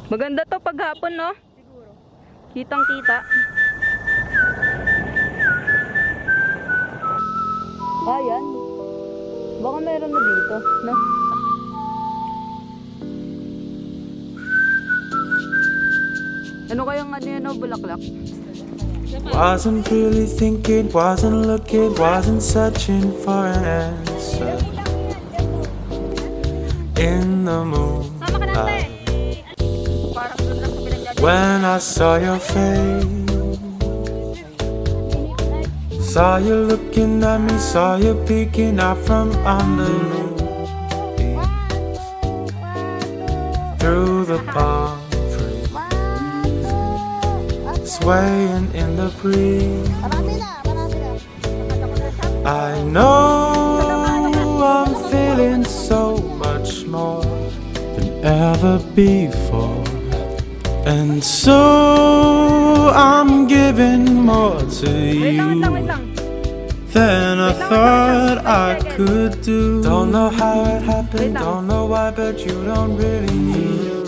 Maganda to paghapon, no? Siguro. Kitang-kita. Ayan. Baka meron na dito, no? Ano kayang ano yan, no? Bulaklak? Wasn't really thinking, wasn't looking, wasn't searching for an answer. In the moonlight, Parang doon lang sa pinagdadaan. when I saw your face, saw you looking at me, saw you peeking out from underneath, through the palm trees, swaying in the breeze. I know I'm feeling so much more than ever before, and so I'm giving more to you than I thought I could do. Don't know how it happened, don't know why, but you don't really need